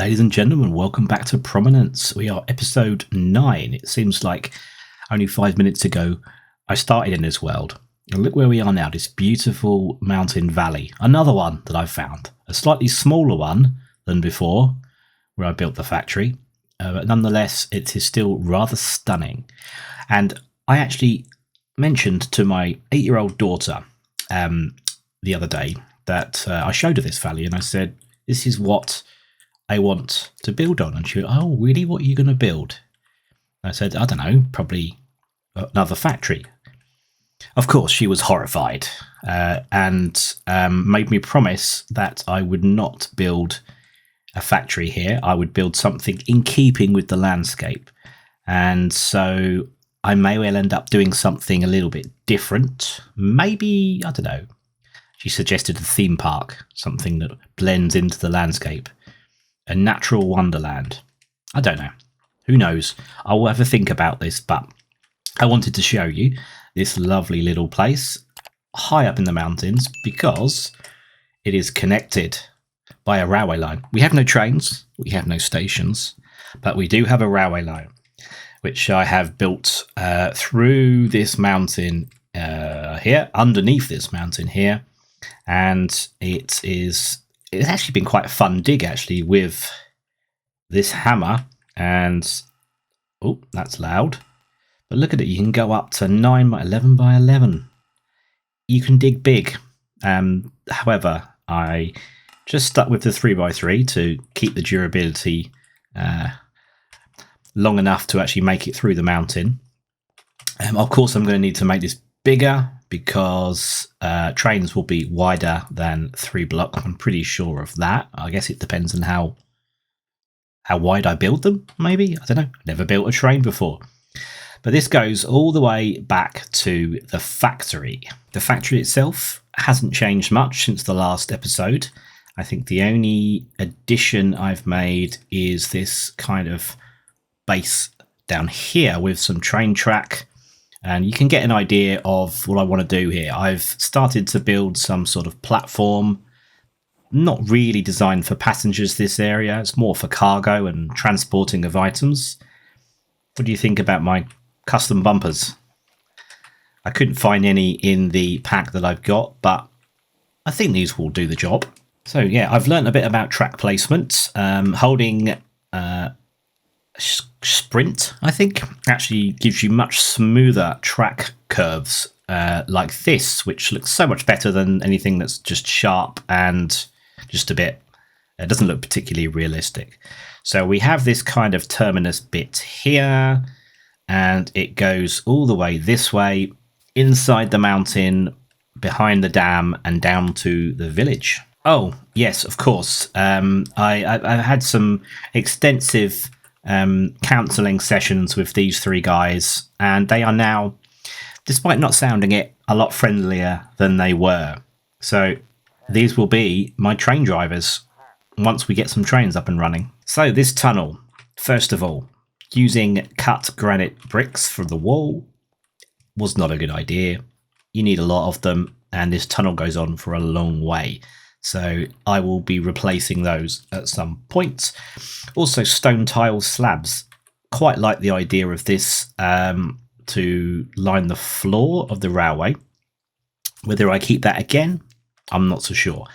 Ladies and gentlemen, welcome back to Prominence. We are episode 9. It seems like only 5 minutes ago I started in this world. And look where we are now, this beautiful mountain valley. Another one that I've found. A slightly smaller one than before, where I built the factory. But nonetheless, it is still rather stunning. And I actually mentioned to my 8-year-old daughter the other day that I showed her this valley and I said, this is what I want to build on. And she went, oh, really? What are you going to build? I said, I don't know, probably another factory. Of course, she was horrified and made me promise that I would not build a factory here. I would build something in keeping with the landscape. And so I may well end up doing something a little bit different. Maybe, I don't know. She suggested a theme park, something that blends into the landscape. A natural wonderland. I don't know. Who knows? I'll have a think about this, but I wanted to show you this lovely little place high up in the mountains because it is connected by a railway line. We have no trains, we have no stations, but we do have a railway line, which I have built through this mountain here, underneath this mountain here, and it's actually been quite a fun dig actually with this hammer. And oh, that's loud, but look at it, you can go up to 9 by 11 by 11. You can dig big. However, I just stuck with the 3x3 to keep the durability long enough to actually make it through the mountain. Of course, I'm going to need to make this bigger because trains will be wider than 3 block. I'm pretty sure of that. I guess it depends on how wide I build them, maybe. I don't know. Never built a train before. But this goes all the way back to the factory. The factory itself hasn't changed much since the last episode. I think the only addition I've made is this kind of base down here with some train track. And you can get an idea of what I want to do here. I've started to build some sort of platform, not really designed for passengers, this area. It's more for cargo and transporting of items. What do you think about my custom bumpers? I couldn't find any in the pack that I've got, but I think these will do the job. So yeah, I've learned a bit about track placement. Holding sprint, I think, actually gives you much smoother track curves like this, which looks so much better than anything that's just sharp and just a bit, it doesn't look particularly realistic. So we have this kind of terminus bit here, and it goes all the way this way, inside the mountain, behind the dam, and down to the village. Oh, yes, of course. I've had some extensive counselling sessions with these 3 guys, and they are now, despite not sounding it, a lot friendlier than they were. So these will be my train drivers once we get some trains up and running. So this tunnel, first of all, using cut granite bricks from the wall was not a good idea. You need a lot of them, and this tunnel goes on for a long way. So I will be replacing those at some point. Also, stone tile slabs. Quite like the idea of this to line the floor of the railway. Whether I keep that again, I'm not so sure.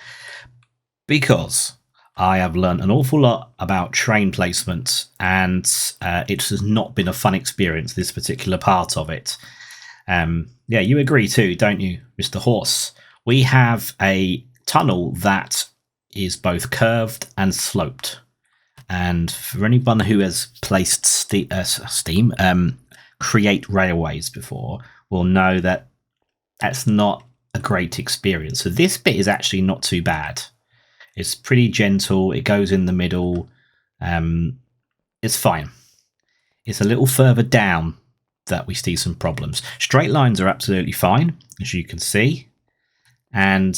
Because I have learned an awful lot about train placement, and it has not been a fun experience, this particular part of it. Yeah, you agree too, don't you, Mr. Horse? We have a tunnel that is both curved and sloped, and for anyone who has placed create railways before will know that that's not a great experience. So this bit is actually not too bad. It's pretty gentle, it goes in the middle, it's fine. It's a little further down that we see some problems. Straight lines are absolutely fine, as you can see. And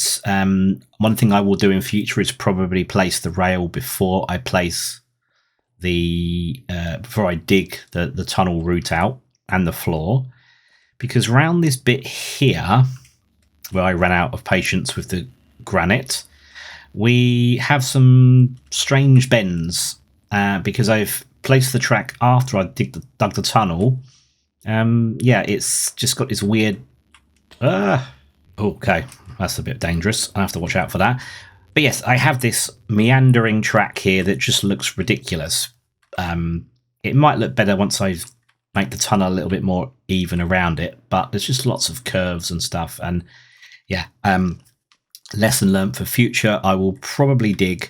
one thing I will do in future is probably place the rail before I place before I dig the tunnel route out and the floor, because around this bit here where I ran out of patience with the granite, we have some strange bends because I've placed the track after I dug the tunnel. Yeah, it's just got this weird... okay, that's a bit dangerous. I have to watch out for that. But yes, I have this meandering track here that just looks ridiculous. It might look better once I make the tunnel a little bit more even around it, but there's just lots of curves and stuff. And yeah, lesson learned for future. I will probably dig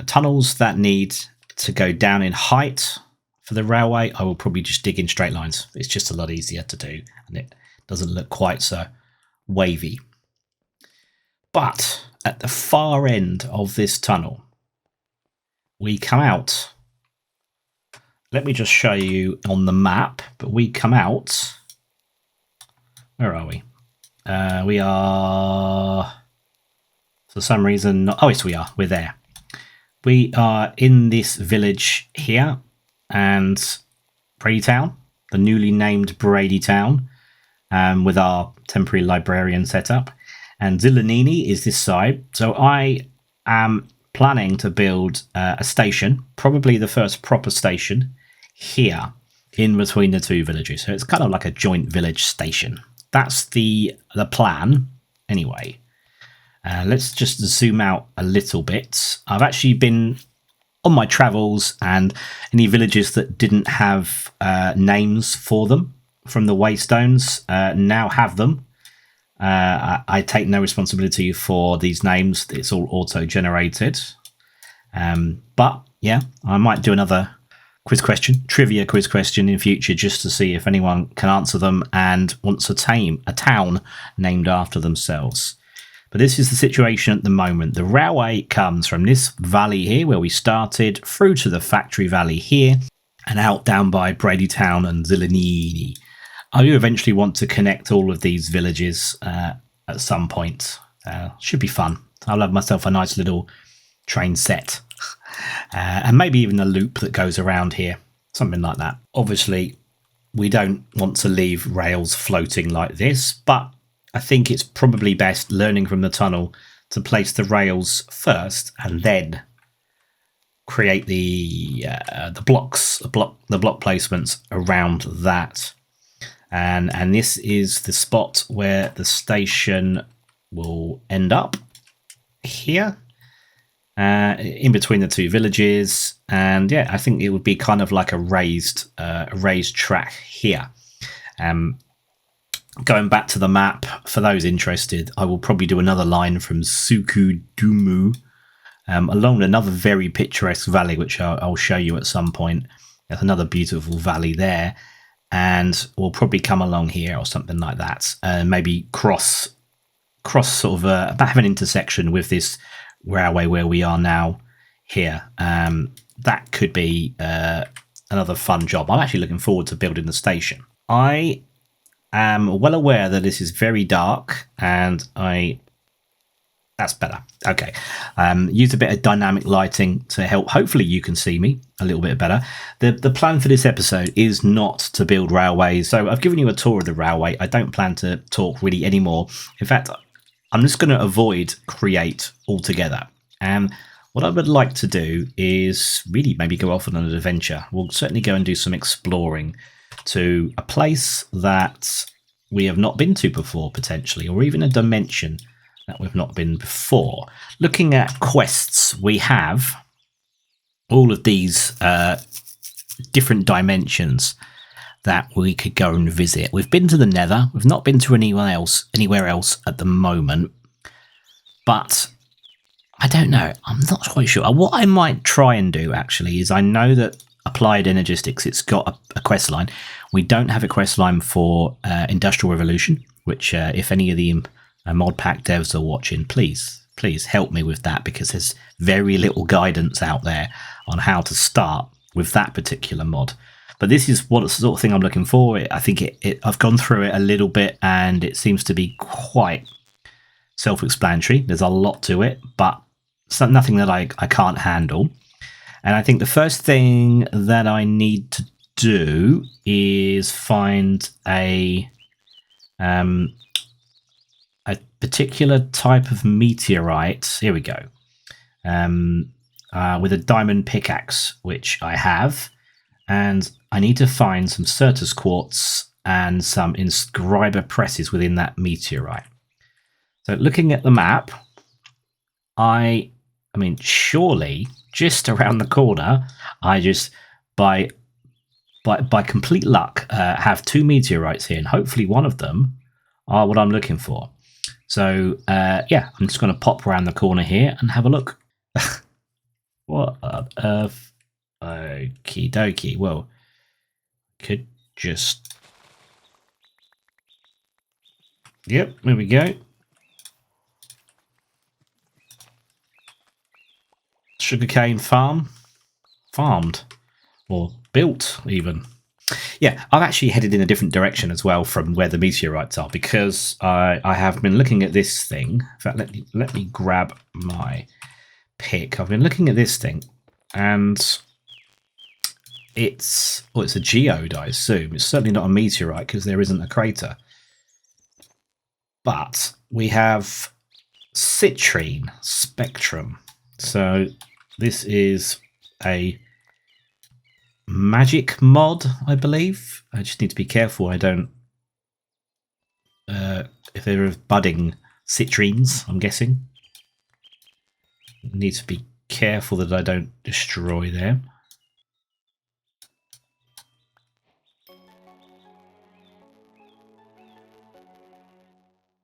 tunnels that need to go down in height for the railway. I will probably just dig in straight lines. It's just a lot easier to do, and it doesn't look quite so wavy. But at the far end of this tunnel, we come out. Let me just show you on the map, but we come out. Where are we? We are, for some reason, oh yes, we are. We're there. We are in this village here, and Brady Town, the newly named Brady Town, with our temporary librarian setup. And Zillanini is this side. So I am planning to build a station, probably the first proper station, here in between the two villages. So it's kind of like a joint village station. That's the plan anyway. Let's just zoom out a little bit. I've actually been on my travels, and any villages that didn't have names for them from the Waystones now have them. I take no responsibility for these names. It's all auto-generated. But yeah, I might do another trivia quiz question in future, just to see if anyone can answer them and wants a town named after themselves. But this is the situation at the moment. The railway comes from this valley here where we started, through to the factory valley here, and out down by Brady Town and Zillanini. I do eventually want to connect all of these villages at some point. Should be fun. I'll have myself a nice little train set. And maybe even a loop that goes around here. Something like that. Obviously, we don't want to leave rails floating like this, but I think it's probably best, learning from the tunnel, to place the rails first and then create the block placements around that. And this is the spot where the station will end up here, in between the two villages. And yeah, I think it would be kind of like a raised track here. Going back to the map, for those interested, I will probably do another line from Sukudumu along another very picturesque valley, which I'll show you at some point. There's another beautiful valley there. And we'll probably come along here or something like that. Maybe cross sort of have an intersection with this railway where we are now here. That could be another fun job. I'm actually looking forward to building the station. I am well aware that this is very dark, and that's better. Okay. Use a bit of dynamic lighting to help. Hopefully you can see me a little bit better. The plan for this episode is not to build railways. So I've given you a tour of the railway. I don't plan to talk really anymore. In fact, I'm just going to avoid create altogether. And what I would like to do is really maybe go off on an adventure. We'll certainly go and do some exploring to a place that we have not been to before, potentially, or even a dimension that we've not been before. Looking at quests, we have all of these different dimensions that we could go and visit. We've been to the Nether. We've not been to anywhere else at the moment. But I don't know. I'm not quite sure. What I might try and do, actually, is I know that Applied Energistics, it's got a quest line. We don't have a quest line for Industrial Revolution, which if any of the mod pack devs are watching, please help me with that, because there's very little guidance out there on how to start with that particular mod. But this is what sort of thing I'm looking for. I think I've gone through it a little bit, and it seems to be quite self-explanatory. There's a lot to it, but it's nothing that I can't handle. And I think the first thing that I need to do is find a particular type of meteorite. Here we go. with a diamond pickaxe, which I have, and I need to find some Certus quartz and some inscriber presses within that meteorite. So looking at the map, I mean, surely just around the corner, I just by complete luck have 2 meteorites here, and hopefully one of them are what I'm looking for. So yeah, I'm just going to pop around the corner here and have a look. What on earth? Okie dokie. Well, could just... Yep, there we go. Sugarcane farm. Farmed. Or built, even. Yeah, I've actually headed in a different direction as well from where the meteorites are, because I have been looking at this thing. In fact, let me grab my pick. I've been looking at this thing, and it's a geode, I assume. It's certainly not a meteorite because there isn't a crater. But we have citrine spectrum. So this is a magic mod, I believe. I just need to be careful I don't... if there are budding citrines, I'm guessing. Need to be careful that I don't destroy them.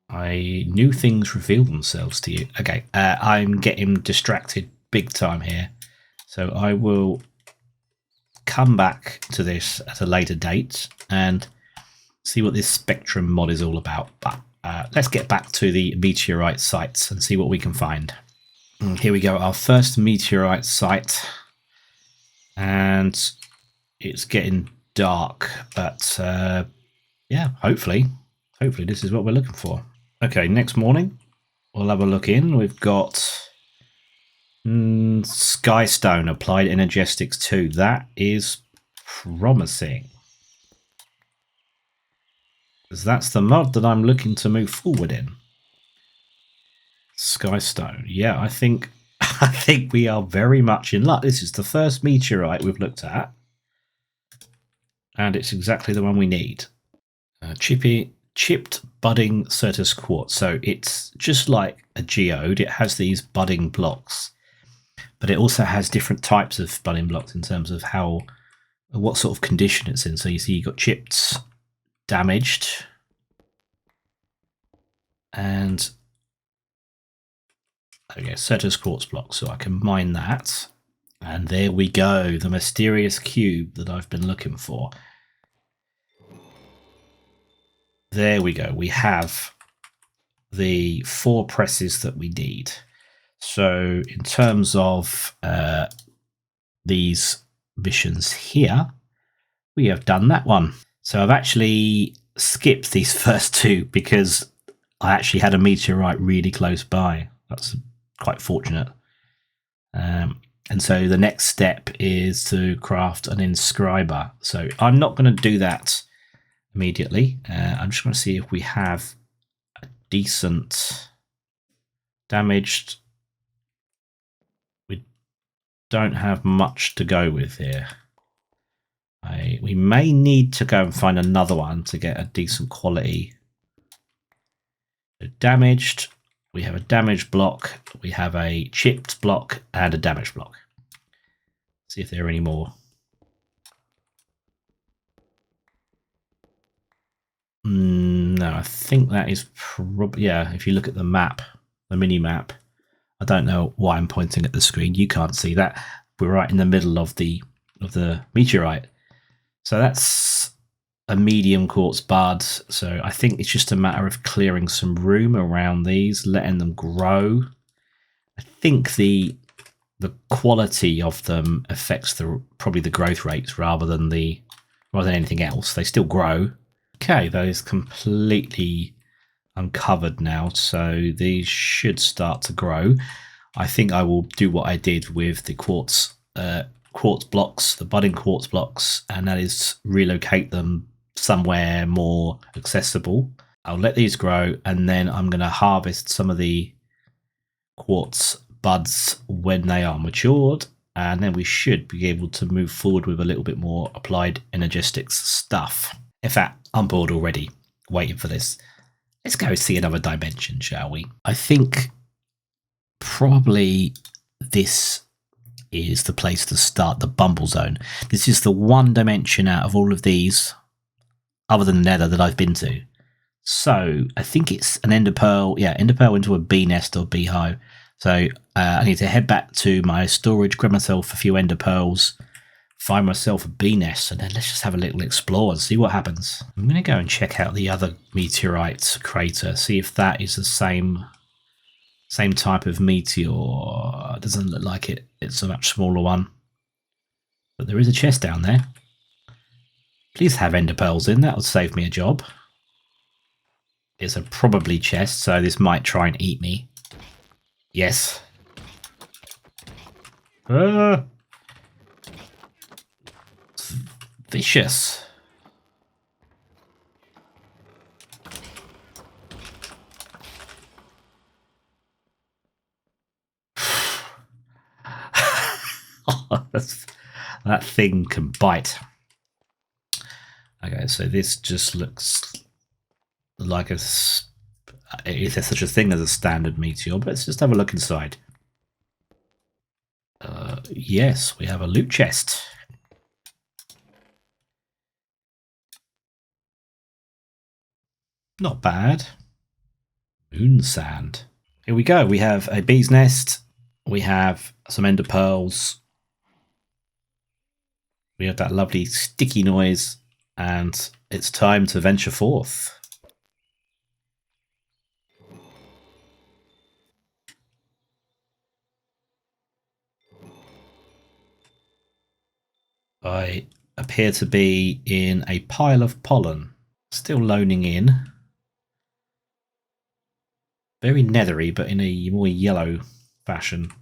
I knew things reveal themselves to you. Okay, I'm getting distracted big time here. So I will come back to this at a later date and see what this spectrum mod is all about. But let's get back to the meteorite sites and see what we can find. Here we go, our first meteorite site, and it's getting dark, but yeah, hopefully this is what we're looking for. Okay, next morning we'll have a look in. We've got Skystone Applied Energetics 2. That is promising, because that's the mod that I'm looking to move forward in. Skystone. Yeah, I think we are very much in luck. This is the first meteorite we've looked at, and it's exactly the one we need. Chipped budding Certus quartz. So it's just like a geode. It has these budding blocks, but it also has different types of budding blocks in terms of what sort of condition it's in. So you see you've got chipped, damaged, and okay, Certus quartz block, so I can mine that. And there we go, the mysterious cube that I've been looking for. There we go, we have the 4 presses that we need. So in terms of these missions here, we have done that one. So I've actually skipped these first 2 because I actually had a meteorite really close by. That's quite fortunate. And so the next step is to craft an inscriber. So I'm not going to do that immediately. I'm just going to see if we have a decent damaged. We don't have much to go with here. We may need to go and find another one to get a decent quality. Damaged. We have a damaged block, we have a chipped block, and a damaged block. See if there are any more. No, I think that is probably... Yeah, if you look at the map, the mini-map, I don't know why I'm pointing at the screen. You can't see that. We're right in the middle of the meteorite. So that's a medium quartz bud. So I think it's just a matter of clearing some room around these, letting them grow. I think the quality of them affects probably the growth rates rather than anything else. They still grow. Okay, that is completely uncovered now, so these should start to grow. I think I will do what I did with the quartz blocks, the budding quartz blocks, and that is relocate them somewhere more accessible. I'll let these grow, and then I'm going to harvest some of the quartz buds when they are matured, and then we should be able to move forward with a little bit more applied energetics stuff. In fact, I'm bored already waiting for this. Let's go see another dimension, shall we? I think probably this is the place to start, the Bumble Zone. This is the one dimension out of all of these, other than Nether, that I've been to. So I think it's an ender pearl. Yeah, ender pearl into a bee nest or beehive. So I need to head back to my storage, grab myself a few ender pearls, find myself a bee nest, and then let's just have a little explore and see what happens. I'm going to go and check out the other meteorite crater, see if that is the same type of meteor. It doesn't look like it. It's a much smaller one. But there is a chest down there. Please have ender pearls in. That would save me a job. It's a probably chest, so this might try and eat me. Yes. It's vicious. That thing can bite. Okay, so this just looks like if there's such a thing as a standard meteor, but let's just have a look inside. Yes, we have a loot chest. Not bad. Moon sand. Here we go. We have a bee's nest. We have some ender pearls. We have that lovely sticky noise, and it's time to venture forth. I appear to be in a pile of pollen. Still loaning in. Very nethery, but in a more yellow fashion.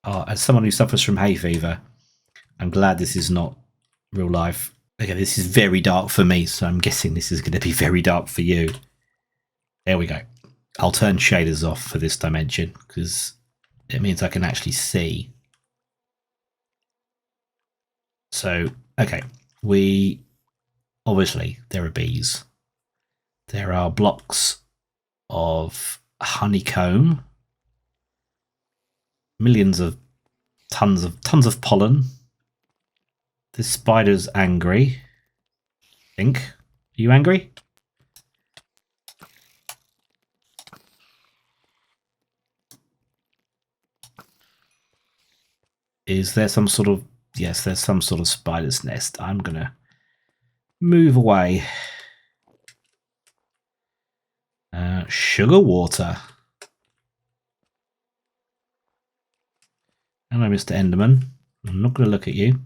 As someone who suffers from hay fever, I'm glad this is not real life. Okay, this is very dark for me, so I'm guessing this is going to be very dark for you. There we go. I'll turn shaders off for this dimension, because it means I can actually see. So, okay, obviously, there are bees. There are blocks of honeycomb. Millions of tons of pollen. This spider's angry. I think. Are you angry? Is there some sort of... Yes, there's some sort of spider's nest. I'm gonna move away. Sugar water. Hello, Mr. Enderman. I'm not going to look at you.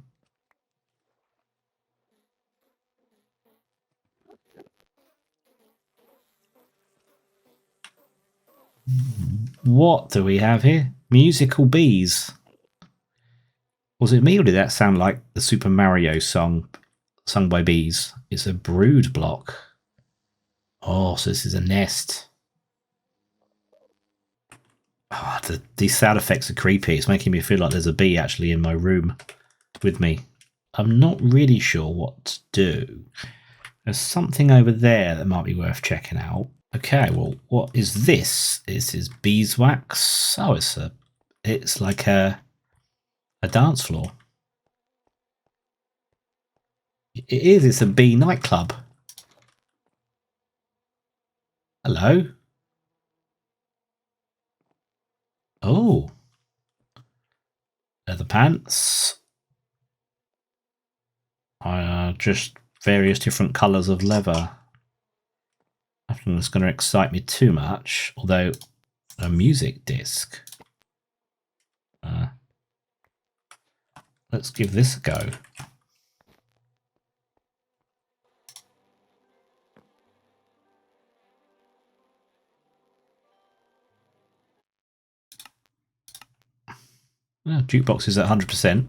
What do we have here? Musical bees. Was it me, or did that sound like the Super Mario song sung by bees? It's a brood block. Oh, so this is a nest. Oh, these sound effects are creepy. It's making me feel like there's a bee actually in my room with me. I'm not really sure what to do. There's something over there that might be worth checking out. Okay, well, what is this? This is beeswax. Oh, it's like a dance floor. It is. It's a bee nightclub. Hello. Oh, leather pants. Just various different colours of leather. Nothing that's going to excite me too much. Although a music disc. Let's give this a go. Jukebox is at 100%.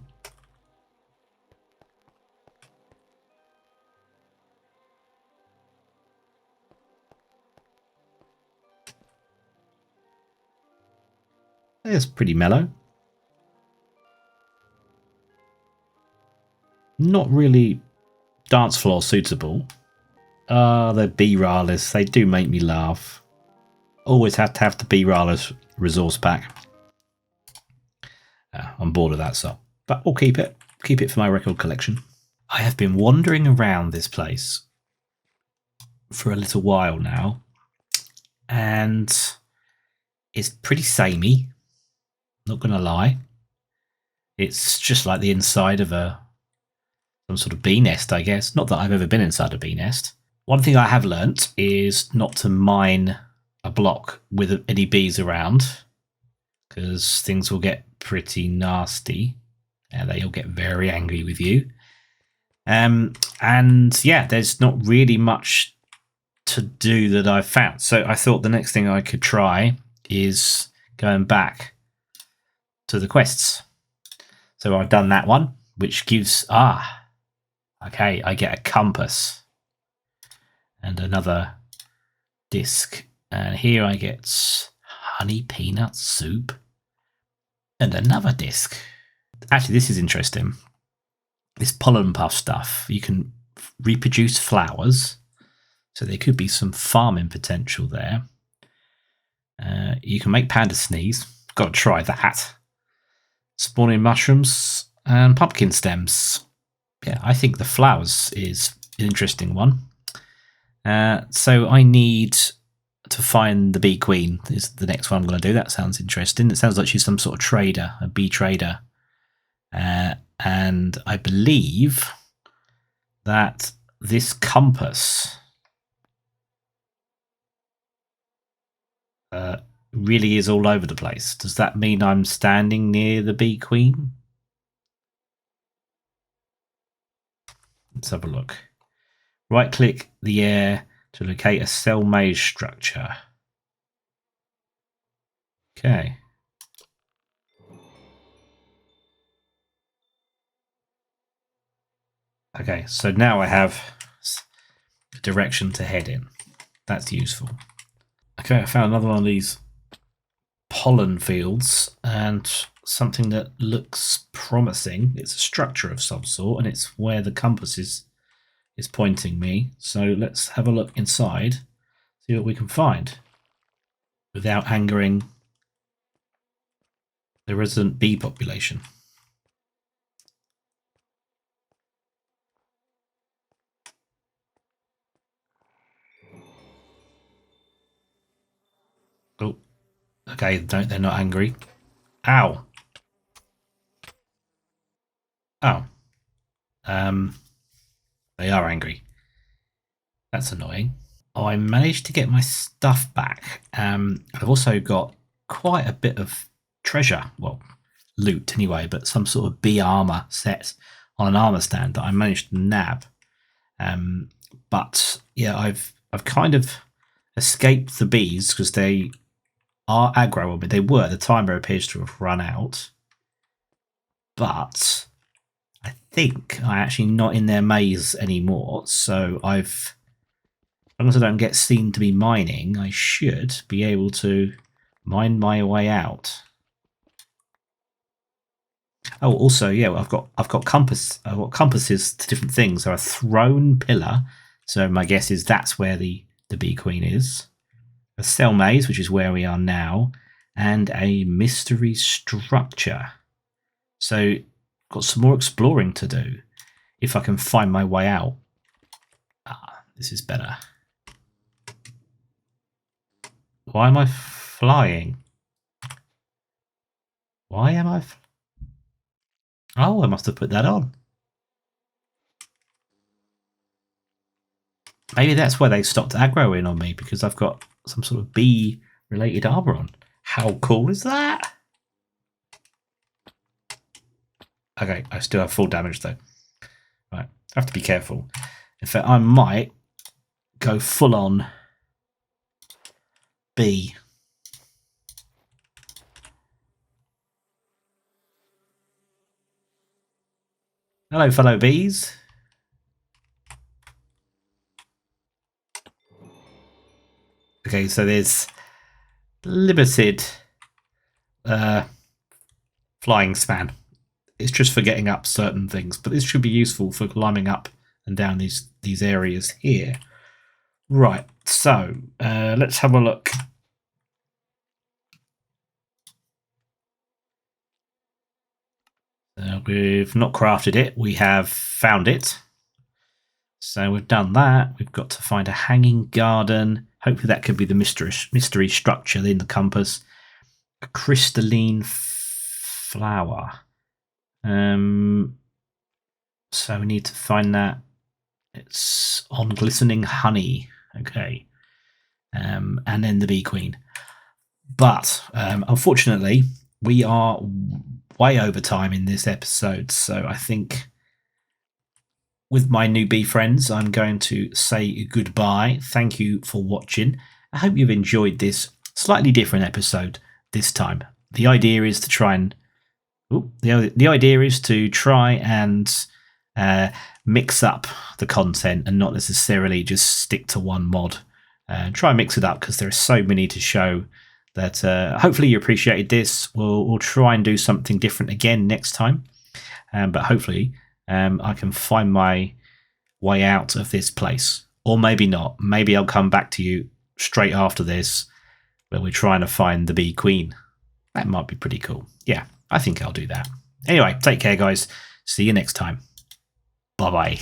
It's pretty mellow. Not really dance floor suitable. Ah, the B-Railers, they do make me laugh. Always have to have the B-Railers resource pack. I'm bored of that, so. But we'll keep it. Keep it for my record collection. I have been wandering around this place for a little while now. And it's pretty samey. Not going to lie. It's just like the inside of some sort of bee nest, I guess. Not that I've ever been inside a bee nest. One thing I have learnt is not to mine a block with any bees around, because things will get pretty nasty and they'll get very angry with you. And yeah, there's not really much to do that I've found. So I thought the next thing I could try is going back to the quests. So I've done that one, which gives, okay, I get a compass and another disc. And here I get honey peanut soup and another disc. Actually, this is interesting. This pollen puff stuff, you can reproduce flowers. So there could be some farming potential there. You can make panda sneeze. Got to try that. Spawning mushrooms and pumpkin stems. Yeah, I think the flowers is an interesting one. So I need to find the bee queen is the next one I'm going to do. That sounds interesting. It sounds like she's some sort of trader, a bee trader. And I believe that this compass really is all over the place. Does that mean I'm standing near the bee queen? Let's have a look. Right click the air to locate a cell maze structure. Okay. Okay, so now I have a direction to head in. That's useful. Okay, I found another one of these pollen fields and something that looks promising. It's a structure of some sort, and it's where the compass is pointing me. So let's have a look inside, see what we can find without angering the resident bee population. Oh, okay, they're not angry. Ow. Oh. They are angry. That's annoying. Oh, I managed to get my stuff back. I've also got quite a bit of treasure. Well, loot anyway, but some sort of bee armor set on an armor stand that I managed to nab. But yeah, I've kind of escaped the bees because they are aggro on me. They were. The timer appears to have run out. But I think I'm actually not in their maze anymore. So as long as I don't get seen to be mining, I should be able to mine my way out. Oh, also, yeah, I've got compass. I've got compasses to different things. So a thrown pillar. So my guess is that's where the bee queen is. A cell maze, which is where we are now, and a mystery structure. So got some more exploring to do if I can find my way out. This is better. Why am I flying? Why am I? Oh, I must have put that on. Maybe that's why they stopped aggroing on me, because I've got some sort of bee-related armor on. How cool is that? Okay, I still have full damage though. Right, I have to be careful. In fact, I might go full on bee. Hello, fellow bees. Okay, so there's limited flying span. It's just for getting up certain things, but this should be useful for climbing up and down these areas here. Right, so let's have a look. We've not crafted it, we have found it. So we've done that. We've got to find a hanging garden. Hopefully that could be the mystery structure in the compass. A crystalline flower. So we need to find that. It's on glistening honey. Okay. And then the bee queen. But unfortunately, we are way over time in this episode. So I think with my new bee friends, I'm going to say goodbye. Thank you for watching. I hope you've enjoyed this slightly different episode this time. The idea is to try and mix up the content and not necessarily just stick to one mod. Try and mix it up because there are so many to show that hopefully you appreciated this. We'll try and do something different again next time. But hopefully I can find my way out of this place. Or maybe not. Maybe I'll come back to you straight after this where we're trying to find the bee queen. That might be pretty cool. Yeah, I think I'll do that. Anyway, take care, guys. See you next time. Bye-bye.